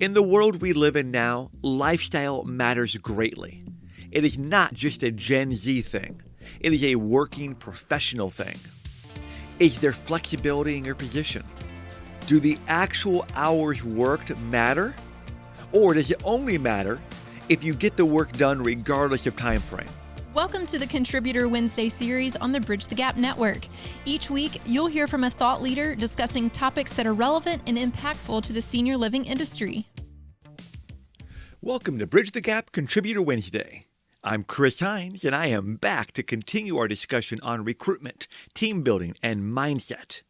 In the world we live in now, lifestyle matters greatly. It is not just a Gen Z thing. It is a working professional thing. Is there flexibility in your position? Do the actual hours worked matter? Or does it only matter if you get the work done regardless of time frame? Welcome to the Contributor Wednesday series on the Bridge the Gap Network. Each week, you'll hear from a thought leader discussing topics that are relevant and impactful to the senior living industry. Welcome to Bridge the Gap Contributor Wednesday. I'm Chris Heinz, and I am back to continue our discussion on recruitment, team building, and mindset.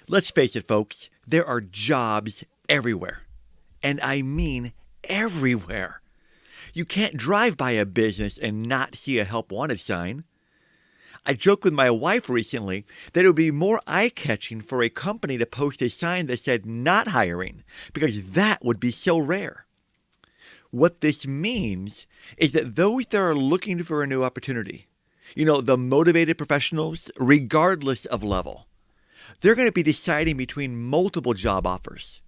Let's face it, folks, there are jobs everywhere. And I mean everywhere. You can't drive by a business and not see a help wanted sign. I joked with my wife recently that it would be more eye-catching for a company to post a sign that said not hiring, because that would be so rare. What this means is that those that are looking for a new opportunity, the motivated professionals, regardless of level, they're going to be deciding between multiple job offers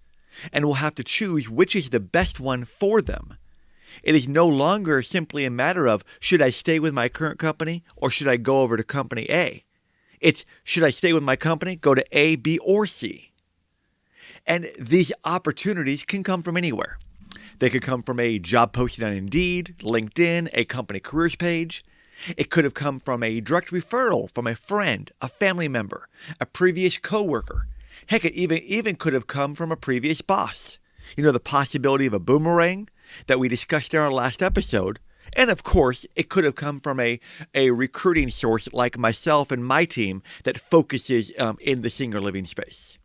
and will have to choose which is the best one for them. It is no longer simply a matter of, should I stay with my current company or should I go over to company A? It's, should I stay with my company, go to A, B, or C? And these opportunities can come from anywhere. They could come from a job posting on Indeed, LinkedIn, a company careers page. It could have come from a direct referral from a friend, a family member, a previous coworker. Heck, it even could have come from a previous boss. The possibility of a boomerang that we discussed in our last episode. And of course, it could have come from a recruiting source like myself and my team that focuses in the senior living space.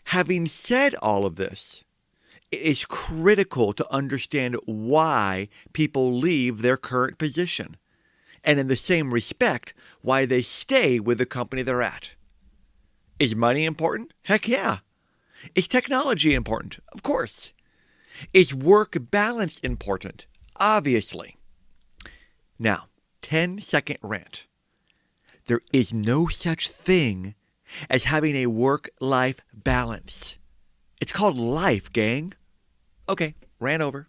Having said all of this, it is critical to understand why people leave their current position. And in the same respect, why they stay with the company they're at. Is money important? Heck yeah. Is technology important? Of course. Is work balance important? Obviously. Now, 10-second rant. There is no such thing as having a work-life balance. It's called life, gang. Okay, ran over.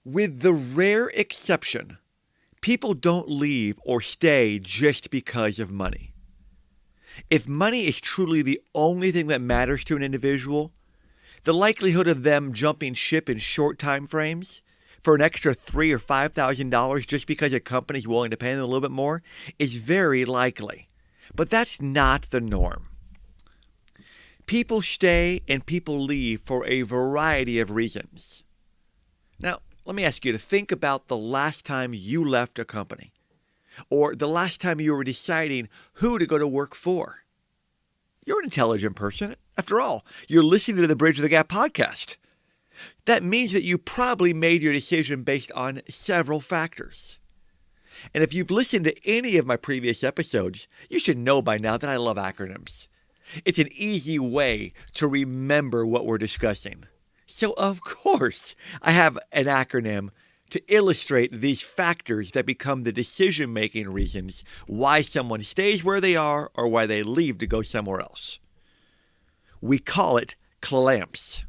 With the rare exception, people don't leave or stay just because of money. If money is truly the only thing that matters to an individual, the likelihood of them jumping ship in short time frames for an extra $3,000 or $5,000 just because a company is willing to pay them a little bit more is very likely. But that's not the norm. People stay and people leave for a variety of reasons. Now, let me ask you to think about the last time you left a company, or the last time you were deciding who to go to work for. You're an intelligent person. After all, you're listening to the Bridge the Gap podcast. That means that you probably made your decision based on several factors. And if you've listened to any of my previous episodes, you should know by now that I love acronyms. It's an easy way to remember what we're discussing. So of course, I have an acronym to illustrate these factors that become the decision-making reasons why someone stays where they are or why they leave to go somewhere else. We call it CLAMPS.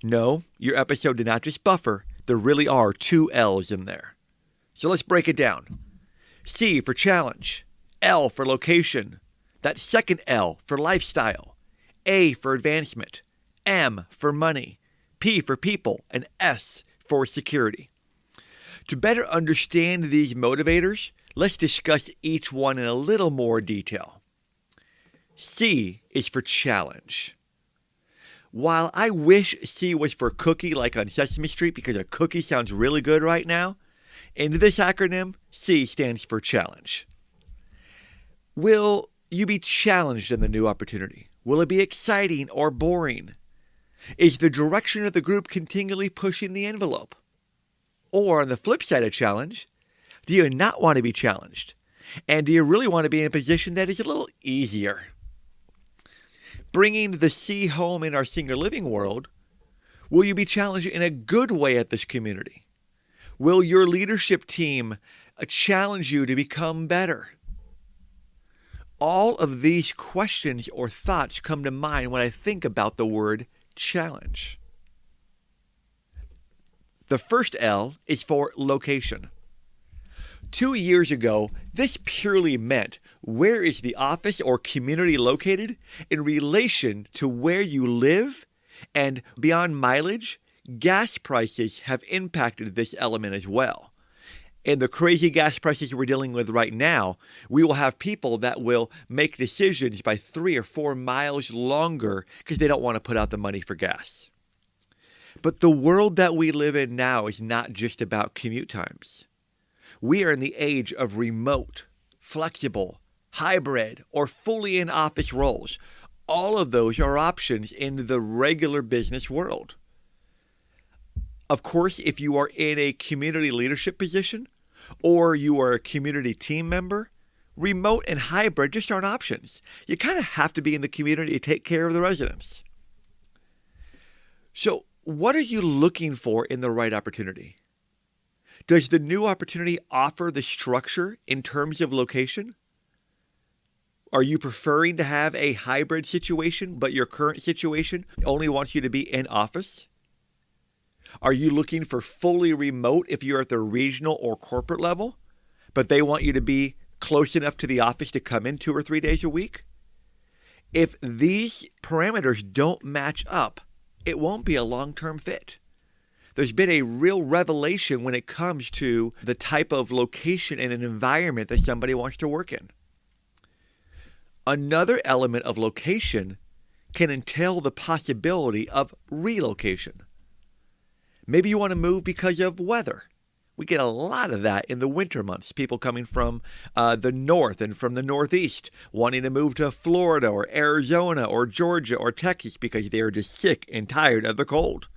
No, your episode did not just buffer. There really are 2 L's in there. So let's break it down. C for challenge, L for location, that second L for lifestyle, A for advancement, M for money, P for people, and S for security. To better understand these motivators, let's discuss each one in a little more detail. C is for challenge. While I wish C was for cookie like on Sesame Street because a cookie sounds really good right now, in this acronym, C stands for challenge. Will you be challenged in the new opportunity? Will it be exciting or boring? Is the direction of the group continually pushing the envelope? Or on the flip side of challenge, do you not want to be challenged? And do you really want to be in a position that is a little easier? Bringing the C home in our senior living world, will you be challenged in a good way at this community? Will your leadership team challenge you to become better? All of these questions or thoughts come to mind when I think about the word challenge. The first L is for location. 2 years ago, this purely meant where is the office or community located in relation to where you live, and beyond mileage, gas prices have impacted this element as well. In the crazy gas prices we're dealing with right now, we will have people that will make decisions by 3 or 4 miles longer because they don't want to put out the money for gas. But the world that we live in now is not just about commute times. We are in the age of remote, flexible, hybrid, or fully in-office roles. All of those are options in the regular business world. Of course, if you are in a community leadership position or you are a community team member, remote and hybrid just aren't options. You kind of have to be in the community to take care of the residents. So, what are you looking for in the right opportunity? Does the new opportunity offer the structure in terms of location? Are you preferring to have a hybrid situation, but your current situation only wants you to be in office? Are you looking for fully remote if you're at the regional or corporate level, but they want you to be close enough to the office to come in 2 or 3 days a week? If these parameters don't match up, it won't be a long-term fit. There's been a real revelation when it comes to the type of location and an environment that somebody wants to work in. Another element of location can entail the possibility of relocation. Maybe you want to move because of weather. We get a lot of that in the winter months. People coming from the north and from the northeast wanting to move to Florida or Arizona or Georgia or Texas because they are just sick and tired of the cold.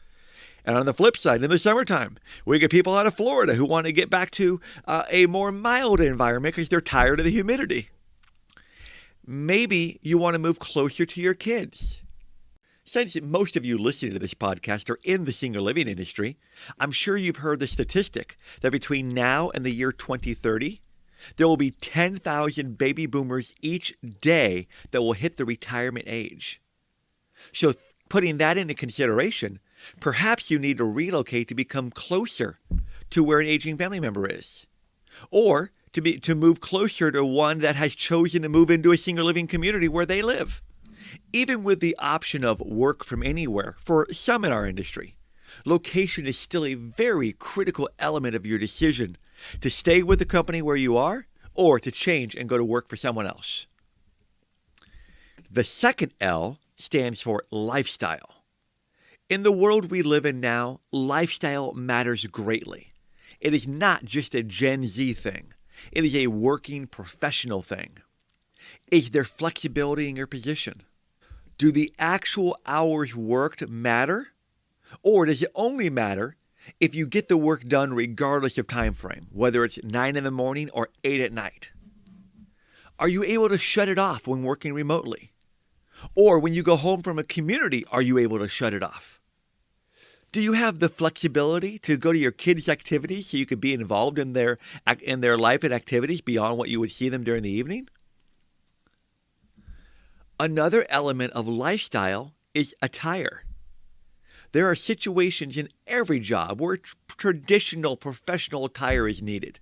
And on the flip side, in the summertime, we get people out of Florida who want to get back to a more mild environment because they're tired of the humidity. Maybe you want to move closer to your kids. Since most of you listening to this podcast are in the senior living industry, I'm sure you've heard the statistic that between now and the year 2030, there will be 10,000 baby boomers each day that will hit the retirement age. So putting that into consideration, perhaps you need to relocate to become closer to where an aging family member is, or to move closer to one that has chosen to move into a senior living community where they live. Even with the option of work from anywhere for some in our industry, location is still a very critical element of your decision to stay with the company where you are or to change and go to work for someone else. The second L stands for lifestyle. In the world we live in now, lifestyle matters greatly. It is not just a Gen Z thing. It is a working professional thing. Is there flexibility in your position? Do the actual hours worked matter? Or does it only matter if you get the work done regardless of time frame, whether it's 9 in the morning or 8 at night? Are you able to shut it off when working remotely? Or when you go home from a community, are you able to shut it off? Do you have the flexibility to go to your kids' activities so you could be involved in their life and activities beyond what you would see them during the evening? Another element of lifestyle is attire. There are situations in every job where traditional professional attire is needed.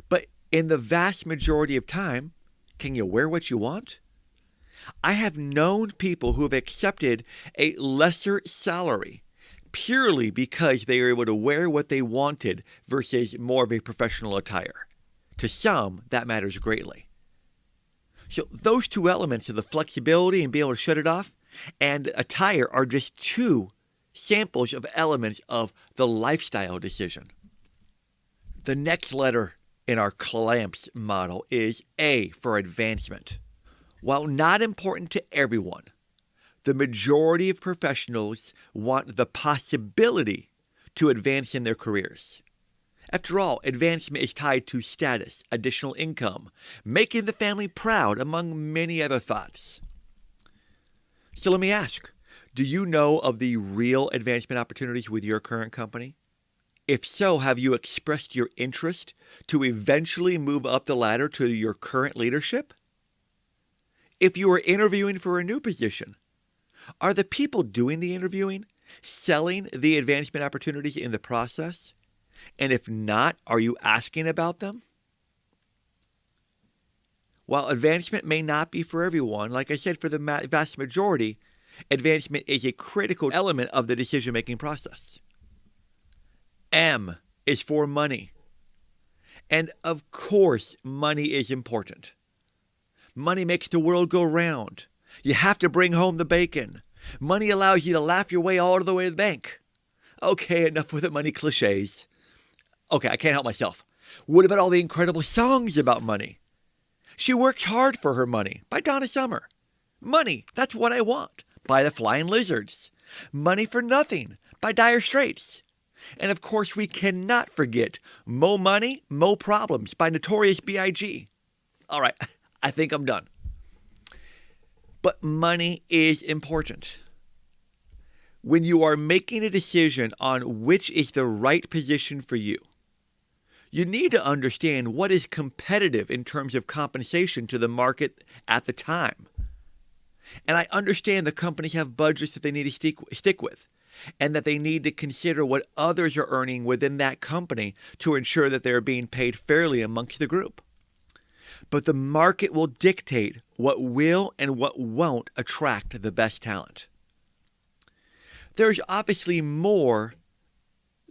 But in the vast majority of time, can you wear what you want? I have known people who have accepted a lesser salary purely because they were able to wear what they wanted versus more of a professional attire. To some, that matters greatly. So those two elements of the flexibility and being able to shut it off and attire are just two samples of elements of the lifestyle decision. The next letter in our CLAMPS model is A for advancement. While not important to everyone, the majority of professionals want the possibility to advance in their careers. After all, advancement is tied to status, additional income, making the family proud, among many other thoughts. So let me ask, do you know of the real advancement opportunities with your current company? If so, have you expressed your interest to eventually move up the ladder to your current leadership? If you are interviewing for a new position, Are the people doing the interviewing selling the advancement opportunities in the process? And if not, are you asking about them? While advancement may not be for everyone, like I said, for the vast majority, advancement is a critical element of the decision-making process. M is for money. And of course, money is important. Money makes the world go round. You have to bring home the bacon. Money allows you to laugh your way all the way to the bank. Okay, enough with the money cliches. Okay, I can't help myself. What about all the incredible songs about money? She Works Hard for Her Money by Donna Summer. Money, That's What I Want by the Flying Lizards. Money for Nothing by Dire Straits. And of course, we cannot forget Mo Money, Mo Problems by Notorious B.I.G. All right, I think I'm done. But money is important. When you are making a decision on which is the right position for you, you need to understand what is competitive in terms of compensation to the market at the time. And I understand the companies have budgets that they need to stick with, and that they need to consider what others are earning within that company to ensure that they're being paid fairly amongst the group. But the market will dictate what will and what won't attract the best talent. There's obviously more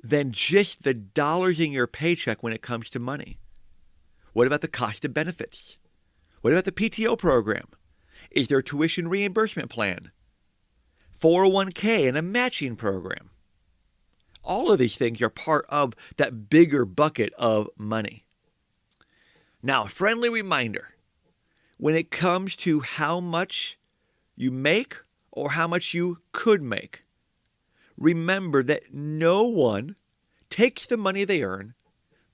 than just the dollars in your paycheck when it comes to money. What about the cost of benefits? What about the PTO program? Is there a tuition reimbursement plan? 401k and a matching program? All of these things are part of that bigger bucket of money. Now, a friendly reminder, when it comes to how much you make or how much you could make, remember that no one takes the money they earn,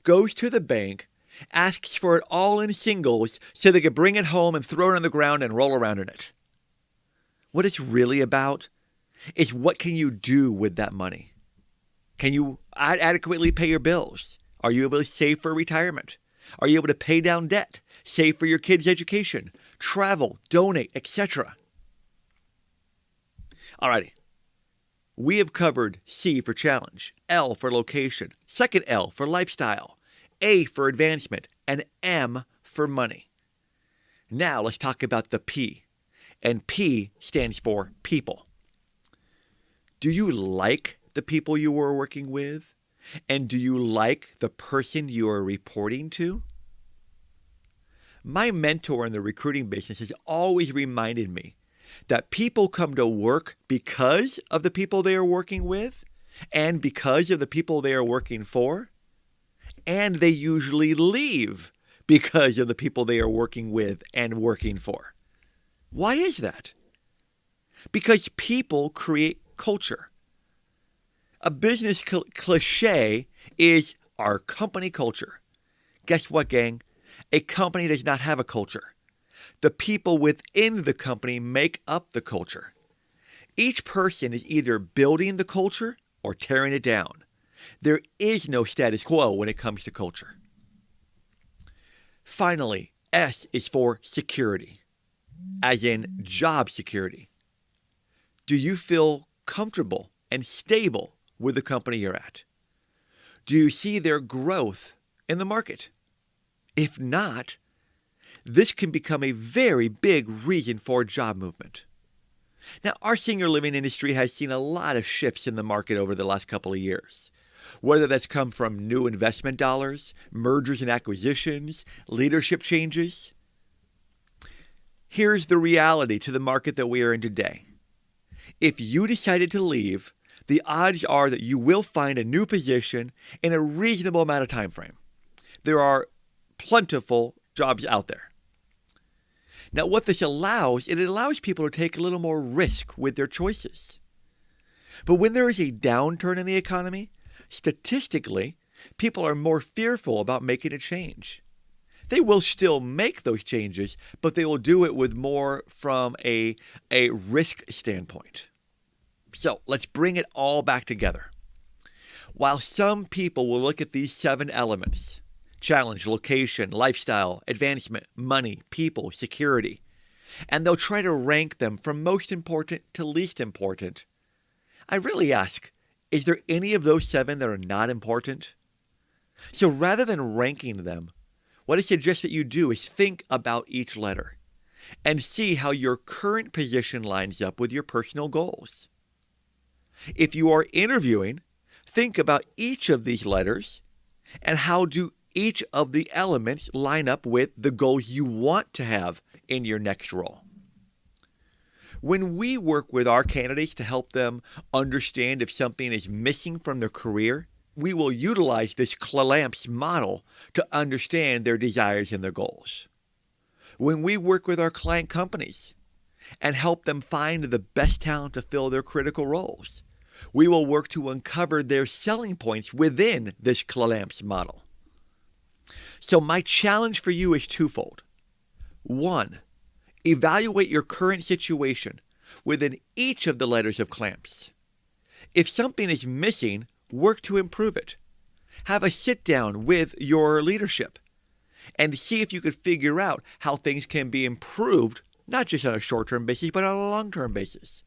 goes to the bank, asks for it all in singles so they can bring it home and throw it on the ground and roll around in it. What it's really about is what can you do with that money? Can you adequately pay your bills? Are you able to save for retirement? Are you able to pay down debt, save for your kids' education, travel, donate, etc.? Alrighty. We have covered C for challenge, L for location, second L for lifestyle, A for advancement, and M for money. Now let's talk about the P. And P stands for people. Do you like the people you are working with? And do you like the person you are reporting to? My mentor in the recruiting business has always reminded me that people come to work because of the people they are working with and because of the people they are working for. And they usually leave because of the people they are working with and working for. Why is that? Because people create culture. A business cliche is our company culture. Guess what, gang? A company does not have a culture. The people within the company make up the culture. Each person is either building the culture or tearing it down. There is no status quo when it comes to culture. Finally, S is for security, as in job security. Do you feel comfortable and stable with the company you're at? Do you see their growth in the market? If not, this can become a very big reason for job movement. Now, our senior living industry has seen a lot of shifts in the market over the last couple of years, whether that's come from new investment dollars, mergers and acquisitions, leadership changes. Here's the reality to the market that we are in today. If you decided to leave, the odds are that you will find a new position in a reasonable amount of time frame. There are plentiful jobs out there. Now, what this allows, it allows people to take a little more risk with their choices. But when there is a downturn in the economy, statistically, people are more fearful about making a change. They will still make those changes, but they will do it with more from a risk standpoint. So let's bring it all back together. While some people will look at these 7 elements, challenge, location, lifestyle, advancement, money, people, security, and they'll try to rank them from most important to least important. I really ask, is there any of those 7 that are not important? So rather than ranking them, what I suggest that you do is think about each letter and see how your current position lines up with your personal goals. If you are interviewing, think about each of these letters and how do each of the elements line up with the goals you want to have in your next role. When we work with our candidates to help them understand if something is missing from their career, we will utilize this Clamps model to understand their desires and their goals. When we work with our client companies and help them find the best talent to fill their critical roles, we will work to uncover their selling points within this Clamps model. So my challenge for you is twofold. 1, evaluate your current situation within each of the letters of Clamps. If something is missing, work to improve it. Have a sit down with your leadership and see if you could figure out how things can be improved, not just on a short-term basis, but on a long-term basis.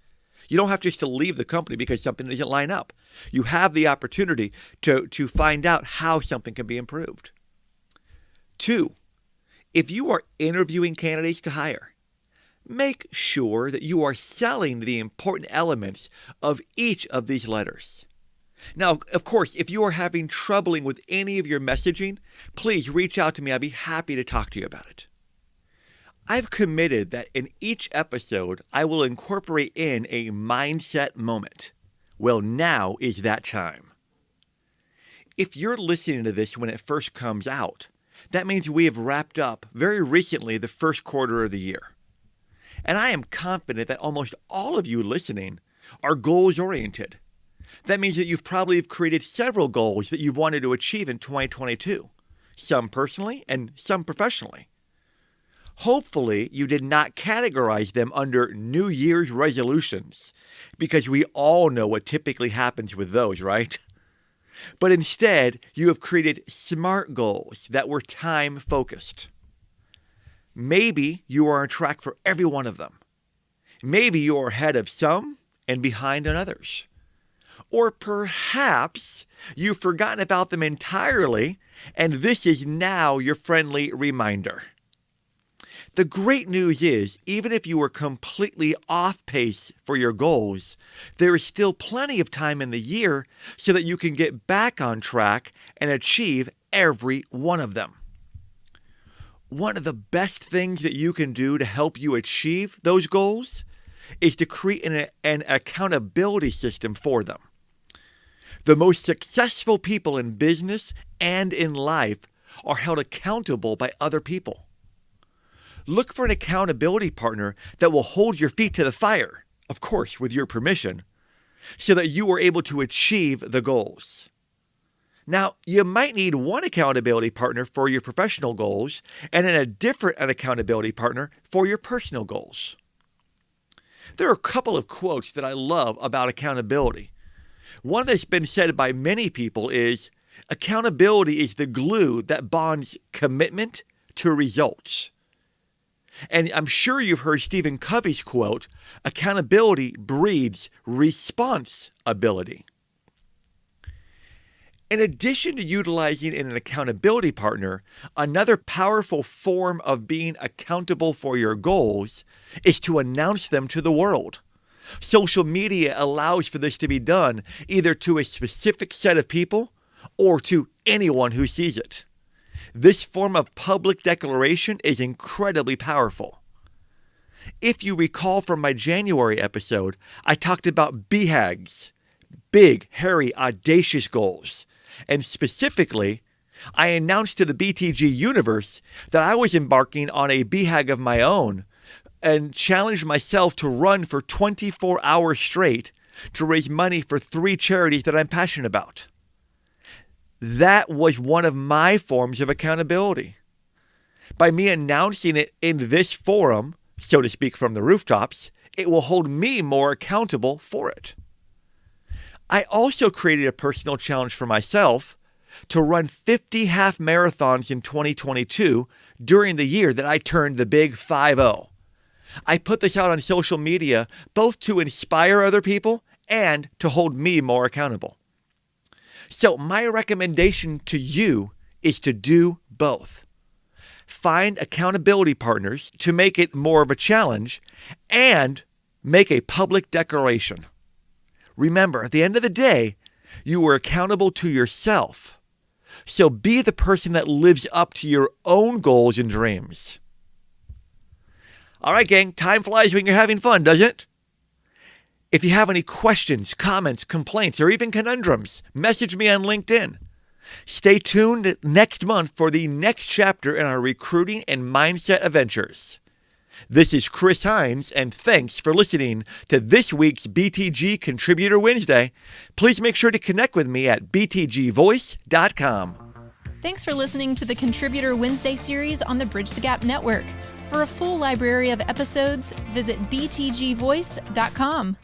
You don't have just to leave the company because something doesn't line up. You have the opportunity to find out how something can be improved. 2, if you are interviewing candidates to hire, make sure that you are selling the important elements of each of these letters. Now, of course, if you are having troubling with any of your messaging, please reach out to me. I'd be happy to talk to you about it. I've committed that in each episode, I will incorporate in a mindset moment. Well, now is that time. If you're listening to this when it first comes out, that means we have wrapped up very recently the first quarter of the year. And I am confident that almost all of you listening are goals-oriented. That means that you've probably created several goals that you've wanted to achieve in 2022, some personally and some professionally. Hopefully, you did not categorize them under New Year's resolutions, because we all know what typically happens with those, right? But instead, you have created SMART goals that were time-focused. Maybe you are on track for every one of them. Maybe you are ahead of some and behind on others. Or perhaps you've forgotten about them entirely, and this is now your friendly reminder. The great news is, even if you are completely off pace for your goals, there is still plenty of time in the year so that you can get back on track and achieve every one of them. One of the best things that you can do to help you achieve those goals is to create an accountability system for them. The most successful people in business and in life are held accountable by other people. Look for an accountability partner that will hold your feet to the fire, of course, with your permission, so that you are able to achieve the goals. Now, you might need one accountability partner for your professional goals and then a different accountability partner for your personal goals. There are a couple of quotes that I love about accountability. One that's been said by many people is, accountability is the glue that bonds commitment to results. And I'm sure you've heard Stephen Covey's quote, accountability breeds responsibility. In addition to utilizing an accountability partner, another powerful form of being accountable for your goals is to announce them to the world. Social media allows for this to be done either to a specific set of people or to anyone who sees it. This form of public declaration is incredibly powerful. If you recall from my January episode, I talked about BHAGs, big, hairy, audacious goals. And specifically, I announced to the BTG universe that I was embarking on a BHAG of my own and challenged myself to run for 24 hours straight to raise money for 3 charities that I'm passionate about. That was one of my forms of accountability. By me announcing it in this forum, so to speak from the rooftops, it will hold me more accountable for it. I also created a personal challenge for myself to run 50 half marathons in 2022 during the year that I turned the big 5-0. I put this out on social media both to inspire other people and to hold me more accountable. So my recommendation to you is to do both. Find accountability partners to make it more of a challenge and make a public declaration. Remember, at the end of the day, you are accountable to yourself. So be the person that lives up to your own goals and dreams. All right, gang, time flies when you're having fun, doesn't it? If you have any questions, comments, complaints, or even conundrums, message me on LinkedIn. Stay tuned next month for the next chapter in our recruiting and mindset adventures. This is Chris Heinz, and thanks for listening to this week's BTG Contributor Wednesday. Please make sure to connect with me at btgvoice.com. Thanks for listening to the Contributor Wednesday series on the Bridge the Gap Network. For a full library of episodes, visit btgvoice.com.